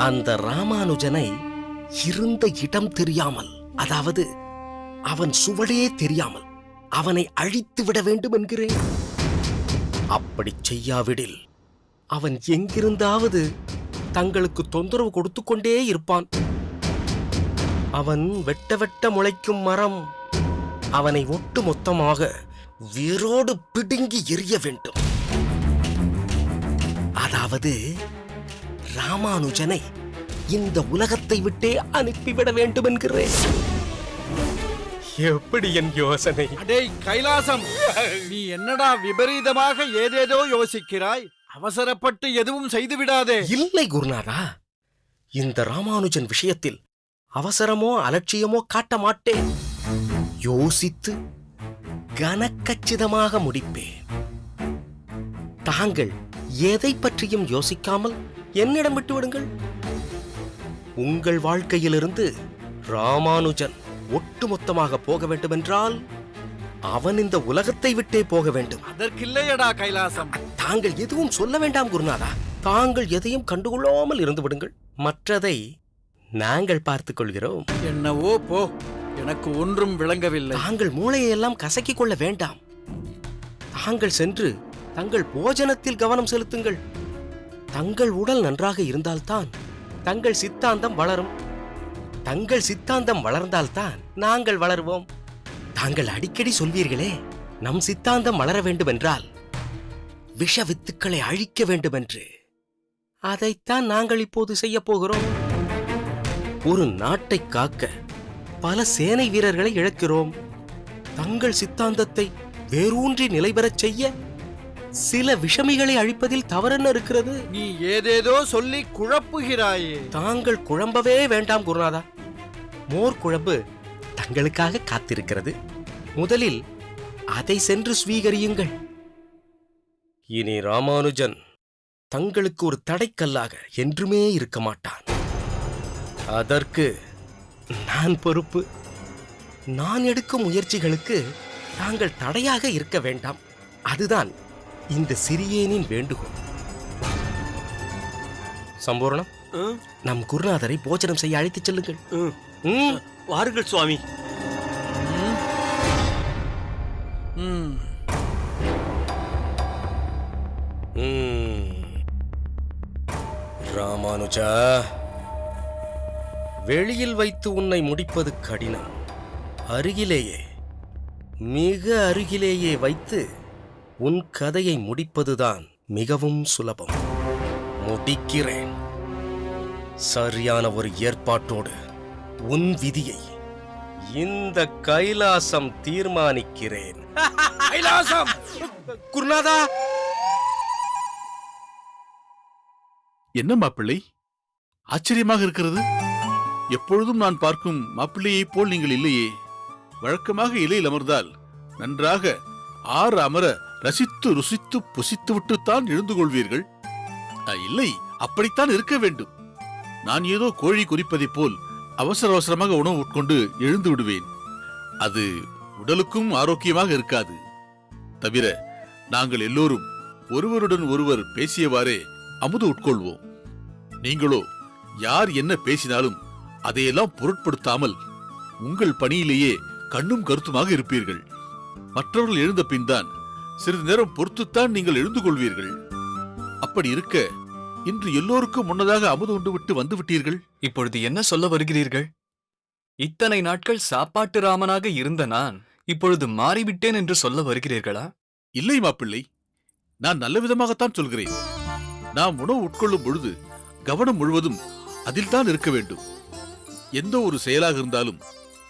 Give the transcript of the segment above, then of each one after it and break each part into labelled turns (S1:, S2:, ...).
S1: அந்த ராமானுஜனை இருந்த இடம் தெரியாமல், அதாவது அவன் சுவடே தெரியாமல் அவனை அழித்து விட வேண்டும் என்கிறேன். அப்படி செய்யாவிடில் அவன் எங்கிருந்தாவது தங்களுக்கு தொந்தரவு கொடுத்து கொண்டே இருப்பான். அவன் வெட்ட வெட்ட முளைக்கும் மரம். அவனை ஒட்டு மொத்தமாக வேரோடு பிடுங்கி எறிய வேண்டும். அதாவது ராமானுஜனை இந்த உலகத்தை விட்டே அனுப்பிவிட வேண்டும் என்கிறேன். எப்படி என் யோசனை?
S2: அடேய் கைலாசம், நீ என்னடா விபரீதமாக ஏதேதோ யோசிக்கிறாய்? அவசரப்பட்டு எதுவும் செய்து விடாதே.
S1: இல்லை குருநாதா, இந்த ராமானுஜன் விஷயத்தில் அவசரமோ அலட்சியமோ காட்ட மாட்டேன். யோசித்து கனக்கச்சிதமாக முடிப்பேன். தாங்கள் எதை பற்றியும் யோசிக்காமல் என்னிடம் விட்டு விடுங்கள். உங்கள் வாழ்க்கையிலிருந்து ராமானுஜன் ஒட்டுமொத்தமாக போக வேண்டுமென்றால் அவன் இந்த உலகத்தை விட்டே போக வேண்டும்.
S2: அதற்கில்லையடா கைலாசம்.
S1: தாங்கள் எதுவும் சொல்ல வேண்டாம் குருநாதா. தாங்கள் எதையும் கண்டுகொள்ளாமல் இருந்து விடுங்கள். மற்றதை நாங்கள் பார்த்துக் கொள்கிறோம்.
S2: என்னவோ போ, எனக்கு ஒன்றும் விளங்கவில்லை.
S1: தாங்கள் மூளையெல்லாம் கசக்கிக் கொள்ள வேண்டாம். தாங்கள் சென்று தங்கள் போஜனத்தில் கவனம் செலுத்துங்கள். தங்கள் உடல் நன்றாக இருந்தால்தான் தங்கள் சித்தாந்தம் வளரும். தங்கள் சித்தாந்தம் வளர்ந்தால்தான் நாங்கள் வளருவோம். தாங்கள் அடிக்கடி சொல்வீர்களே, நம் சித்தாந்தம் வளர வேண்டும் என்றால் விஷ வித்துக்களை அழிக்க வேண்டும் என்று. அதைத்தான் நாங்கள் இப்போது செய்ய போகிறோம். ஒரு நாட்டை காக்க பல சேனை வீரர்களை இழக்கிறோம். தங்கள் சித்தாந்தத்தை வேரூன்றி நிலைபெறச் செய்ய சில விஷமிகளை அழிப்பதில் தவறென்ன இருக்கிறது?
S2: நீ ஏதேதோ சொல்லி குழப்புகிறாயே.
S1: தாங்கள் குழம்பவே வேண்டாம் குருநாதா. மோர் குழம்பு தங்களுக்காக காத்திருக்கிறது. முதலில் அதை சென்று ஸ்வீகரியுங்கள். இனி ராமானுஜன் தங்களுக்கு ஒரு தடைக்கல்லாக என்றுமே இருக்க மாட்டான். அதற்கு நான் பொறுப்பு. நான் எடுக்கும் முயற்சிகளுக்கு தாங்கள் தடையாக இருக்க வேண்டாம். அதுதான் இந்த சிறியேனின் வேண்டுகோள். சம்பூர்ணம், நம் குருநாதரை போஜனம் செய்ய அழைத்துச் செல்லுங்கள்.
S3: வாருங்கள் சுவாமி.
S1: ராமானுஜா, வெளியில் வைத்து உன்னை முடிப்பது கடினம். அருகிலேயே, மிக அருகிலேயே வைத்து உன் கதையை முடிப்பதுதான் மிகவும் சுலபம். முடிக்கிறேன். சரியான ஒரு ஏற்பாட்டோடு உன் விதியை இந்த கைலாசம் தீர்மானிக்கிறேன்.
S2: கைலாசம்!
S1: குருநாதா!
S4: என்ன மாப்பிள்ளை, ஆச்சரியமாக இருக்கிறது. எப்பொழுதும் நான் பார்க்கும் மாப்பிள்ளையைப் போல் நீங்கள் இல்லையே. வழக்கமாக இலையில் அமர்ந்தால் நன்றாக ஆற அமர ரசித்து ருசித்து புசித்து விட்டுத்தான் எழுந்து கொள்வீர்கள். இல்லை, அப்படித்தான் இருக்க வேண்டும். நான் ஏதோ கோழி குறிப்பதைப் போல் அவசர அவசரமாக உணவு உட்கொண்டு எழுந்து விடுவேன். அது உடலுக்கும் ஆரோக்கியமாக இருக்காது. தவிர நாங்கள் எல்லோரும் ஒருவருடன் ஒருவர் பேசியவாறே அமுது உட்கொள்வோம். நீங்களோ யார் என்ன பேசினாலும் அதையெல்லாம் பொருட்படுத்தாமல் உங்கள் பணியிலேயே கண்ணும் கருத்துமாக இருப்பீர்கள். மற்றவர்கள் எழுந்த பின் தான் சிறிது நேரம் பொறுத்துத்தான் நீங்கள் எழுந்து கொள்வீர்கள். அப்படி இருக்க இன்று எல்லோருக்கும் முன்னதாக அமுது உண்டு விட்டு வந்து விட்டீர்கள்.
S5: இப்பொழுது என்ன சொல்ல வருகிறீர்கள்? இத்தனை நாட்கள் சாப்பாட்டு ராமனாக இருந்த நான் இப்பொழுது மாறிவிட்டேன் என்று சொல்ல வருகிறீர்களா?
S4: இல்லை மாப்பிள்ளை, நான் நல்ல விதமாகத்தான் சொல்கிறேன். நாம் உணவு உட்கொள்ளும் பொழுது கவனம் முழுவதும் அதில் தான் இருக்க வேண்டும். எந்த ஒரு செயலாக இருந்தாலும்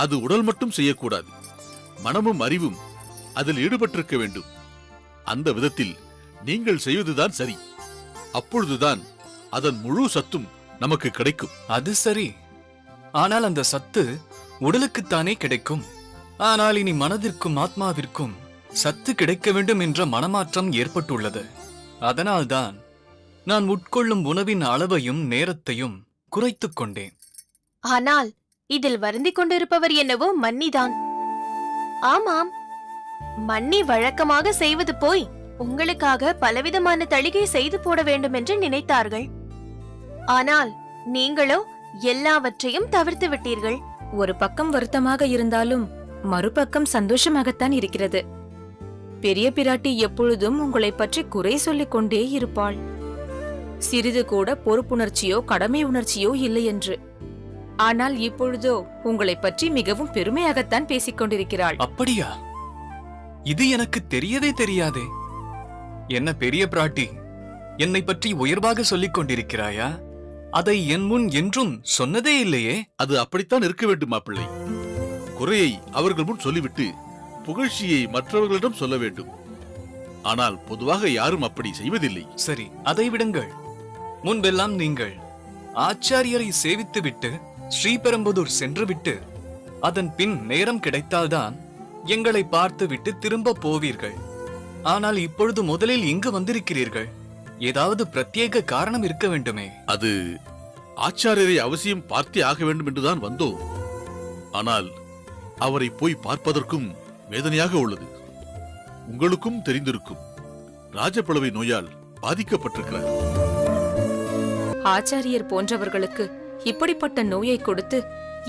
S4: அது உடல் மட்டும் செய்யக்கூடாது. மனமும் அறிவும் அதில் ஈடுபட்டிருக்க வேண்டும். அந்த விதத்தில் நீங்கள் செய்வதுதான் சரி. அப்பொழுதுதான் அதன் முழு சத்தும் நமக்கு கிடைக்கும்.
S5: அது சரி, ஆனால் அந்த சத்து உடலுக்குத்தானே கிடைக்கும். ஆனால் இனி மனதிற்கும் ஆத்மாவிற்கும் சத்து கிடைக்க வேண்டும் என்ற மனமாற்றம் ஏற்பட்டுள்ளது. அதனால்தான் நான் உட்கொள்ளும் உணவின் அளவையும் நேரத்தையும் குறைத்துக் கொண்டேன்.
S6: ஆனால் இதில் வருந்திக் கொண்டிருப்பவர் என்னவோ மன்னிதான். ஆமாம், மன்னி வழக்கமாக செய்வது போய் உங்களுக்காக பலவிதமான தளிகை செய்து போட வேண்டும் என்று நினைத்தார்கள். ஆனால் நீங்களோ எல்லாவற்றையும் தவிர்த்து விட்டீர்கள்.
S7: ஒரு பக்கம் வருத்தமாக இருந்தாலும் மறுபக்கம் சந்தோஷமாகத்தான் இருக்கிறது. பெரிய பிராட்டி எப்பொழுதும் உங்களை பற்றி குறை சொல்லிக் கொண்டே இருப்பாள். சிறிது கூட பொறுப்புணர்ச்சியோ கடமை உணர்ச்சியோ இல்லை என்று. ஆனால் இப்பொழுதோ உங்களை பற்றி மிகவும் பெருமையாகத்தான் பேசிக் கொண்டிருக்கிறாள்.
S5: அப்படியா? இது எனக்கு தெரியவே தெரியாதே. என்ன பெரிய பிராட்டி, என்னை பற்றி உயர்வாக சொல்லிக் கொண்டிருக்கிறாயா? அதை என் முன் என்றும் சொன்னதே இல்லையே.
S4: அது அப்படித்தான் இருக்க வேண்டும் மாப்பிள்ளை. குறையை அவர்கள் முன் சொல்லிவிட்டு புகழ்ச்சியை மற்றவர்களிடம் சொல்ல வேண்டும். ஆனால் பொதுவாக யாரும் அப்படி செய்வதில்லை.
S5: சரி, அதை விடுங்கள். முன்பெல்லாம் நீங்கள் ஆச்சாரியரை சேவித்துவிட்டு ஸ்ரீபெரும்புதூர் சென்றுவிட்டு அதன் பின் நேரம் கிடைத்தால்தான் எங்களை பார்த்துவிட்டு திரும்ப போவீர்கள். ஆனால் இப்பொழுது முதலில் இங்கு வந்திருக்கிறீர்கள். ஏதாவது பிரத்யேக காரணம் இருக்க வேண்டுமே.
S4: அது ஆச்சாரியரை அவசியம் பார்த்தே ஆக வேண்டும் என்றுதான் வந்தோம். ஆனால் அவரை போய் பார்ப்பதற்கும் வேதனையாக உள்ளது. உங்களுக்கும் தெரிந்திருக்கும், ராஜபளவை நோயால் பாதிக்கப்பட்டிருக்கிறார்.
S7: ஆச்சாரியர் போன்றவர்களுக்கு இப்படிப்பட்ட நோயை கொடுத்து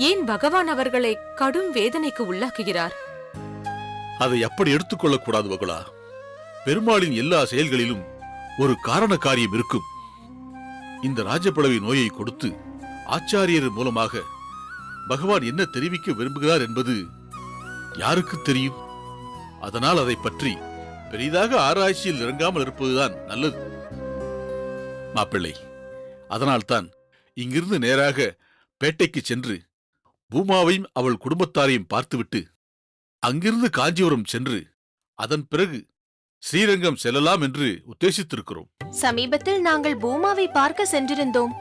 S7: ஏன் பகவான் அவர்களை கடும் வேதனைக்கு உள்ளாக்குகிறார்?
S4: அதை அப்படி எடுத்துக்கொள்ளக் கூடாது பகுலா. பெருமாளின் எல்லா செயல்களிலும் ஒரு காரண காரியம் இருக்கும். இந்த ராஜபளவி நோயை கொடுத்து ஆச்சாரியர் மூலமாக பகவான் என்ன தெரிவிக்க விரும்புகிறார் என்பது யாருக்கு தெரியும்? அதனால் அதை பற்றி பெரிதாக ஆராய்ச்சியில் இறங்காமல் இருப்பதுதான் நல்லது மாப்பிள்ளை. அதனால்தான் இங்கிருந்து நேராக பேட்டைக்கு சென்று பூமாவையும் அவள் குடும்பத்தாரையும் பார்த்துவிட்டு அங்கிருந்து காஞ்சிபுரம் சென்று அதன் பிறகு ஸ்ரீரங்கம் செல்லலாம் என்று உத்தேசித்திருக்கிறோம்.
S6: சமீபத்தில் நாங்கள் பூமாவை பார்க்க சென்றிருந்தோம்.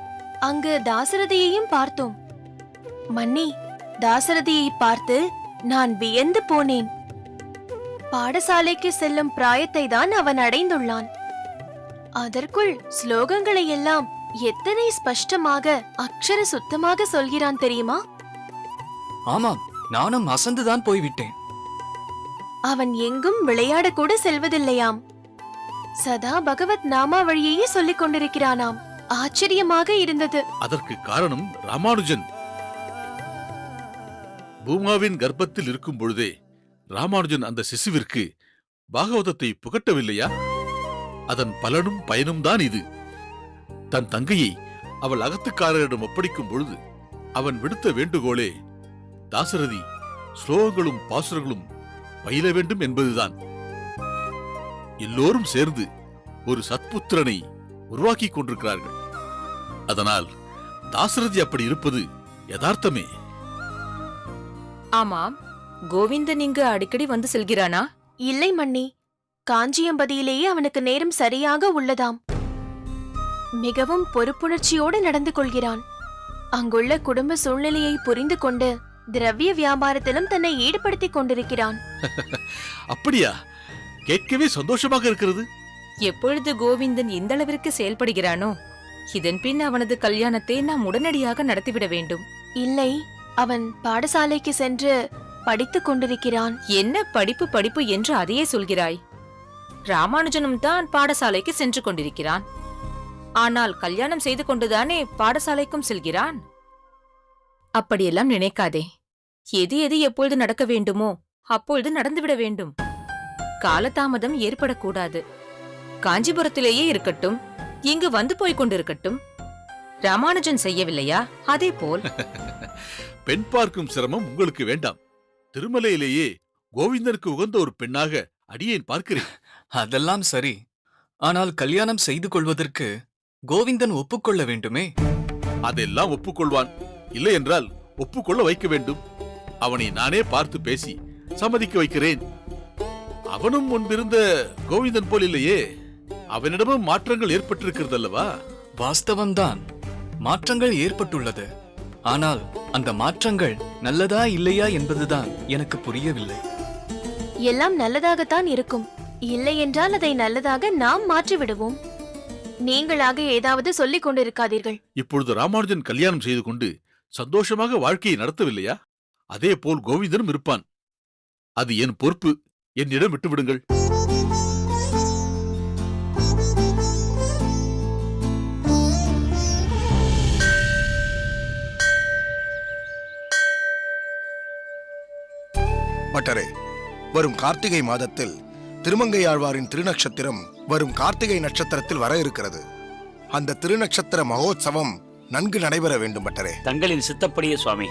S6: அங்கு தாசரதியையும் பார்த்தோம். மன்னி, தாசரதியை பார்த்து நான் வியந்து போனேன். பாடசாலைக்கு செல்லும் பிராயத்தை தான் அவன் அடைந்துள்ளான். அதற்குள் ஸ்லோகங்களை எல்லாம் எத்தனை ஸ்பஷ்டமாக அக்ஷர சுத்தமாக சொல்கிறான் தெரியுமா?
S5: ஆமாம், நானும் அசந்துதான் போய்விட்டேன்.
S6: அவன் எங்கும் விளையாட கூட செல்வதில்லையாம். சதா பகவத் நாமாவழியையே சொல்லிக் கொண்டிருக்கிறானாம். ஆச்சரியமாக இருந்தது.
S4: அதற்கு காரணம் ராமானுஜன். பூமாவின் கர்ப்பத்தில் இருக்கும் பொழுதே ராமானுஜன் அந்த சிசுவிற்கு பாகவதத்தை புகட்டவில்லையா? அதன் பலனும் பயனும் தான் இது. தன் தங்கையை அவள் அகத்துக்காரரிடம் ஒப்படைக்கும் பொழுது அவன் விடுத்த வேண்டுகோளே தாசரதி ஸ்லோகங்களும் பாசுரங்களும் பயில வேண்டும் என்பதுதான். எல்லோரும் சேர்ந்து ஒரு சத்புத்திரனை உருவாக்கிக் கொண்டிருக்கிறார்கள். அதனால் தாசரதி அப்படி இருப்பது யதார்த்தமே.
S7: ஆமாம், கோவிந்தன் இங்கு அடிக்கடி வந்து செல்கிறானா?
S6: இல்லை மன்னி, காஞ்சியம்பதியிலேயே அவனுக்கு நேரம் சரியாக உள்ளதாம். மிகவும் பொறுப்புணர்ச்சியோடு நடந்து கொள்கிறான். அங்குள்ள குடும்ப சூழ்நிலையை புரிந்து கொண்டு திரவிய வியாபாரத்திலும் தன்னை ஈடுபடுத்திக் கொண்டிருக்கிறான்.
S4: அப்படியா? கேட்கவே சந்தோஷமாக இருக்கிறது.
S7: எப்பொழுது கோவிந்தன் இந்த அளவிற்கு செயல்படுகிறானோ, இதன் பின் அவனது கல்யாணத்தை நாம் உடனடியாக நடத்திவிட வேண்டும்.
S6: இல்லை, அவன் பாடசாலைக்கு சென்று படித்துக் கொண்டிருக்கிறான்.
S7: என்ன படிப்பு படிப்பு என்று அதையே சொல்கிறாய்? ராமானுஜனும் தான் பாடசாலைக்கு சென்று கொண்டிருக்கிறான். ஆனால் கல்யாணம் செய்து கொண்டுதானே பாடசாலைக்கும் செல்கிறான். அப்படியெல்லாம் நினைக்காதே. எது எது எப்பொழுது நடக்க வேண்டுமோ அப்பொழுது நடந்துவிட வேண்டும். காலதாமதம் ஏற்படக்கூடாது. காஞ்சிபுரத்திலேயே இருக்கட்டும், இங்கு வந்து போய்க் கொண்டிருக்கட்டும். ராமானுஜன் செய்யவில்லையா? அதே போல்
S4: பெண் பார்க்கும் சிரமம் உங்களுக்கு வேண்டாம். திருமலையிலேயே கோவிந்தனுக்கு உகந்த ஒரு பெண்ணாக அடியேன் பார்க்கிறேன்.
S5: அதெல்லாம் சரி. ஆனால் கல்யாணம் செய்து கொள்வதற்கு கோவிந்தன் ஒப்புக்கொள்ள வேண்டுமே.
S4: அதெல்லாம் ஒப்புக்கொள்வான். இல்லை என்றால் ஒப்புக்கொள்ள வைக்க வேண்டும். அவனை நானே பார்த்து பேசி சம்மதிக்க வைக்கிறேன். அவனும் முன்பிருந்த கோவிந்தன் போல் இல்லையே. அவனிடமும் மாற்றங்கள் ஏற்பட்டிருக்கிறது அல்லவா?
S5: வாஸ்தவம்தான், மாற்றங்கள் ஏற்பட்டுள்ளது. ஆனால் அந்த மாற்றங்கள் நல்லதா இல்லையா என்பதுதான் எனக்கு புரியவில்லை.
S6: எல்லாம் நல்லதாகத்தான் இருக்கும். இல்லை என்றால் அதை நல்லதாக நாம் மாற்றி விடுவோம். நீங்களாக ஏதாவது சொல்லிக் கொண்டிருக்காதீர்கள்.
S4: இப்பொழுது ராமானுஜன் கல்யாணம் செய்து கொண்டு சந்தோஷமாக வாழ்க்கையை நடத்தவில்லையா? அதே போல் கோவிந்தனும் இருப்பான். அது என் பொறுப்பு. என்னிடம் விட்டுவிடுங்கள்.
S8: பட்டரே, வரும் கார்த்திகை மாதத்தில் திருமங்கையாழ்வாரின் திருநக்ஷத்திரம் வரும் கார்த்திகை நட்சத்திரத்தில் வர இருக்கிறது. அந்த திருநக்ஷத்திர மகோத்சவம் நன்கு நடைபெற வேண்டும் பட்டரே.
S3: தங்களின் சித்தப்படியே சுவாமி.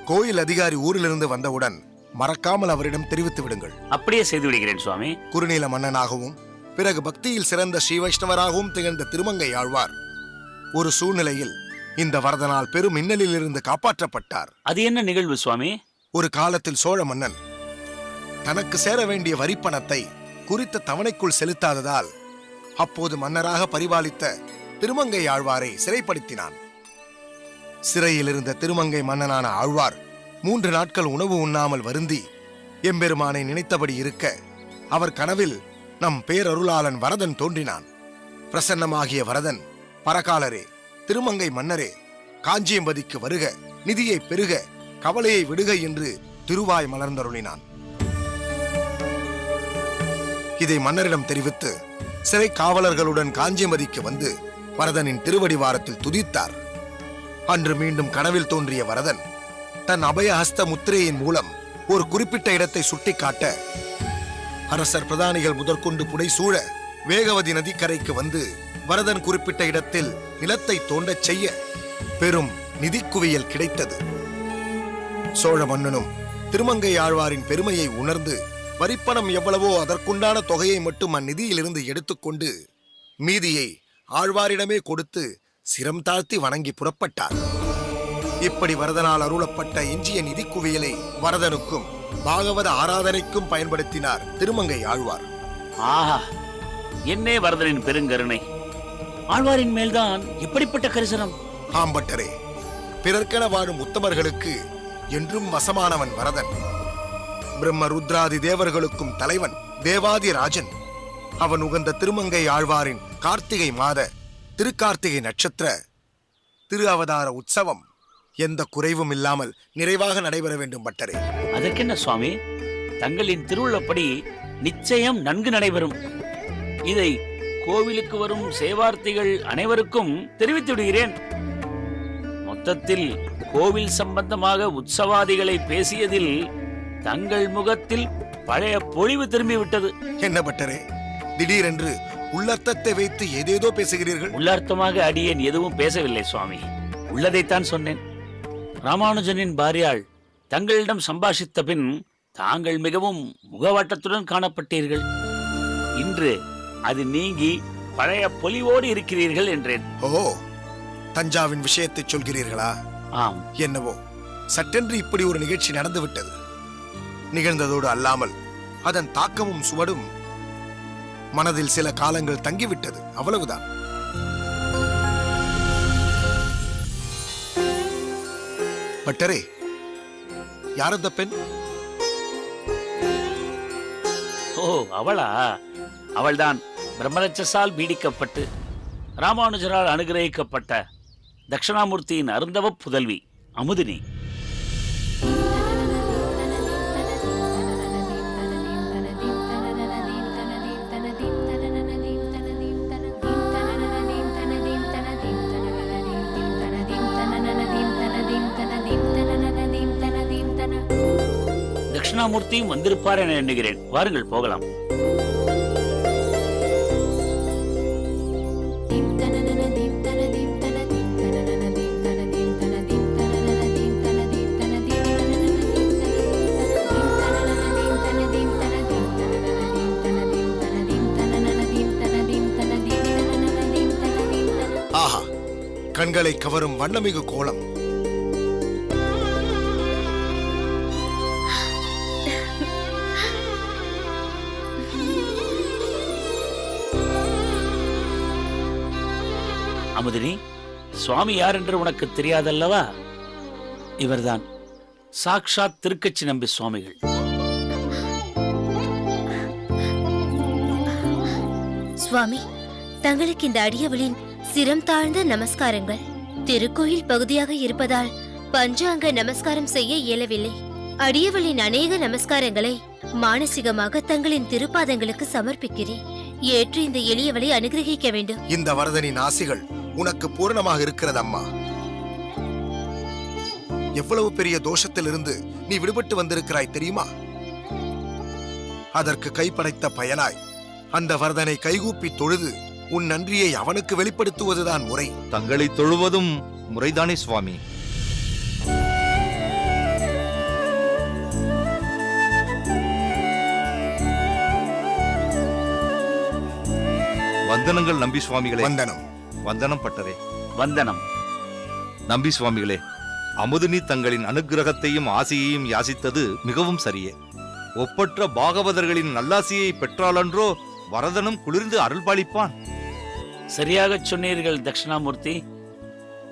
S8: கோயில் அதிகாரி ஊரிலிருந்து வந்தவுடன் மறக்காமல் அவரிடம் தெரிவித்து விடுங்கள்.
S3: அப்படியே செய்து விடுகிறேன் சுவாமி.
S8: குறுநில மன்னனாகவும் பிறகு பக்தியில் சிறந்த ஸ்ரீ வைஷ்ணவராகவும் திகழ்ந்த திருமங்கையாழ்வார் ஒரு சூழ்நிலையில் இந்த வரதனால் பெரும் இன்னலில் இருந்து காப்பாற்றப்பட்டார்.
S3: அது என்ன நிகழ்வு சுவாமி?
S8: ஒரு காலத்தில் சோழ மன்னன் தனக்கு சேர வேண்டிய வரிப்பணத்தை குறித்த தவணைக்குள் செலுத்தாததால் அப்போது மன்னராக பரிபாலித்த திருமங்கை ஆழ்வாரை சிறைப்படுத்தினான். சிறையில் இருந்த திருமங்கை மன்னனான ஆழ்வார் 3 நாட்கள் உணவு உண்ணாமல் வருந்தி எம்பெருமானை நினைத்தபடி இருக்க அவர் கனவில் நம் பேரருளாளன் வரதன் தோன்றினான். பிரசன்னமாகிய வரதன், பரகாலரே, திருமங்கை மன்னரே, காஞ்சியம்பதிக்கு வருக, நிதியை பெருக, கவலையை விடுக என்று திருவாய் மலர்ந்தருளினான். இதை மன்னரிடம் தெரிவித்து சிறை காவலர்களுடன் காஞ்சியம்பதிக்கு வந்து வரதனின் திருவடிவாரத்தில் துதித்தார். அன்று மீண்டும் கனவில் தோன்றிய வரதன் தன் அபயஹஸ்த முத்திரையின் மூலம் ஒரு குறிப்பிட்ட இடத்தை சுட்டிக்காட்ட அரசர் பிரதானிகள் முதற்கொண்டு புடைசூழ வேகவதி நதிக்கரைக்கு வந்து வரதன் குறிப்பிட்ட இடத்தில் நிலத்தை தோண்டச் செய்ய பெரும் நிதிக்குவியல் கிடைத்தது. சோழ மன்னனும் திருமங்கை ஆழ்வாரின் பெருமையை உணர்ந்து வரிப்பணம் எவ்வளவோ அதற்குண்டான தொகையை மட்டும் அந்நிதியிலிருந்து எடுத்துக்கொண்டு மீதியை ஆழ்வாரிடமே கொடுத்து சிரம் தாழ்த்தி வணங்கி புறப்பட்டார். இப்படி வரதனால் அருளப்பட்ட எஞ்சிய நிதி குவியலை வரதனுக்கும் பாகவத ஆராதனைக்கும் பயன்படுத்தினார் திருமங்கை ஆழ்வார்.
S3: ஆஹா, என்னே வரதனின் பெருங்கருணை! ஆழ்வாரின் மேல்தான் எப்படிப்பட்ட கரிசனம்!
S8: ஆம்பட்டரே, பிறர்க்கென வாழும் உத்தமர்களுக்கு என்றும் வசமானவன் வரதன். பிரம்ம ருத்ராதி தேவர்களுக்கும் தலைவன் தேவாதி ராஜன். அவன் உகந்த திருமங்கை ஆழ்வாரின் கார்த்திகை மாத திருக்கார்த்திகை நட்சத்திர திரு அவதார உற்சவம் எந்த குறைவும் இல்லாமல் நிறைவாக நடைபெற வேண்டும் பட்டரே.
S3: அதற்கென்ன சுவாமி, தங்களின் திருவுள்ளப்படி நிச்சயம் நன்கு நடைபெறும். இதை கோவிலுக்கு வரும் சேவார்த்திகள் அனைவருக்கும் தெரிவித்து விடுகிறேன். மொத்தத்தில் கோவில் சம்பந்தமாக உற்சவாதிகளை பேசியதில் தங்கள் முகத்தில் பழைய பொழிவு திரும்பிவிட்டது.
S8: என்ன பட்டரே, திடீரென்று உள்ளர்த்தத்தை வைத்து ஏதேதோ பேசுகிறீர்கள்?
S3: உள்ளார்த்தமாக அடியேன் எதுவும் பேசவில்லை சுவாமி, உள்ளதைத்தான் சொன்னேன். ராமானுஜனின் பாரியாள் தங்களிடம் சம்பாஷித்த பின் தாங்கள் மிகவும் முகவாட்டத்துடன் காணப்பட்டீர்கள். இன்று அது நீங்கி பழைய பொலிவோடு இருக்கிறீர்கள் என்றேன்.
S8: ஓ, தஞ்சாவின் விஷயத்தை சொல்கிறீர்களா?
S3: ஆம்.
S8: என்னவோ சட்டென்று இப்படி ஒரு நிகழ்ச்சி நடந்துவிட்டது. நிகழ்ந்ததோடு அல்லாமல் அதன் தாக்கமும் சுவடும் மனதில் சில காலங்கள் தங்கிவிட்டது, அவ்வளவுதான். பட்டரே, யார் அந்த பெண்?
S3: ஓ, அவளா? அவள்தான் பிரம்மரட்சசால் பீடிக்கப்பட்டு ராமானுஜரால் அனுகிரகிக்கப்பட்ட தட்சிணாமூர்த்தியின் அருந்தவ புதல்வி அமுதினி. தட்சிணாமூர்த்தியும் வந்திருப்பார் என எண்ணுகிறேன். வாருங்கள், போகலாம்.
S8: ஆஹா, கண்களை கவரும் வண்ணமிகு கோலம்.
S3: அமுதினி, சுவாமி யார் என்று உனக்கு தெரியாதல்லவா? இவர்தான் சாக்ஷாத் திருக்கச்சி நம்பி சுவாமிகள்.
S9: சுவாமி, தங்களுக்கு இந்த அடியவளின் சிரம் தாழ்ந்த நமஸ்காரங்கள். திருக்கோயில் பகுதியாக இருப்பதால் பஞ்சாங்க நமஸ்காரம் செய்ய இயலவில்லை. அடியவளின் அநேக நமஸ்காரங்களை மானசீகமாக தங்களின் திருப்பாதங்களுக்கு சமர்ப்பிக்கிறேன். ஏற்று இந்த எளியவளை அனுகிரகிக்க வேண்டும்.
S8: இந்த வரதனின் ஆசிகள் உனக்கு பூரணமாக இருக்கிறது அம்மா. எவ்வளவு பெரிய தோஷத்திலிருந்து நீ விடுபட்டு வந்திருக்கிறாய் தெரியுமா? அதற்கு கைப்படைத்த பயனாய் அந்த வரதனை கைகூப்பி தொழுது உன் நன்றியை அவனுக்கு வெளிப்படுத்துவதுதான் முறை.
S10: தங்களை தொழுவதும் முறைதானே சுவாமி? வந்தனங்கள் நம்பி சுவாமிகளே.
S8: வந்தனம்.
S10: வந்தனம் பட்டரே.
S3: வந்தனம்.
S10: நம்பி சுவாமிகளே, அமுதினி தங்களின் அனுக்கிரகத்தையும் ஆசையையும் யாசித்தது மிகவும் சரியே. ஒப்பற்ற பாகவதர்களின் நல்லாசியை பெற்றாலன்றோ வரதனும் குளிர்ந்து அருள்பாலிப்பான்.
S3: சரியாகச் சொன்னீர்கள் தட்சிணாமூர்த்தி.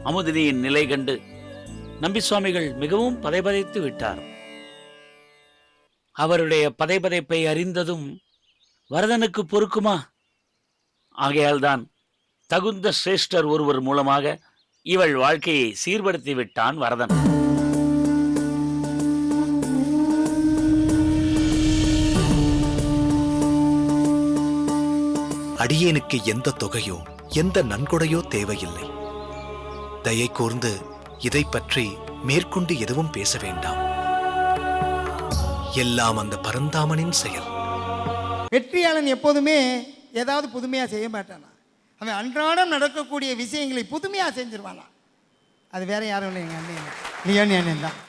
S3: அமுதினியின் நிலை கண்டு நம்பி சுவாமிகள் மிகவும் பதைபதைத்து விட்டார். அவருடைய பதைபதைப்பை அறிந்ததும் வரதனுக்கு பொறுக்குமா? ஆகையால்தான் தகுந்த சிரேஷ்டர் ஒருவர் மூலமாக இவள் வாழ்க்கையை சீர்படுத்தி விட்டான் வரதன்.
S11: அடியேனுக்கு எந்த தொகையோ எந்த நன்கொடையோ தேவையில்லை. தயை கூர்ந்து இதை பற்றி மேற்கொண்டு எதுவும் பேச வேண்டாம். எல்லாம் அந்த பரந்தாமனின் செயல்.
S12: வெற்றியாளன் எப்போதுமே ஏதாவது புதுமையாக செய்ய மாட்டானா. அவன் அன்றாடம் நடக்கக்கூடிய விஷயங்களை புதுமையாக செஞ்சிருவானா. அது வேற யாரும் இல்லை, எங்கள் அண்ணன் லியோனி அண்ணன் தான்.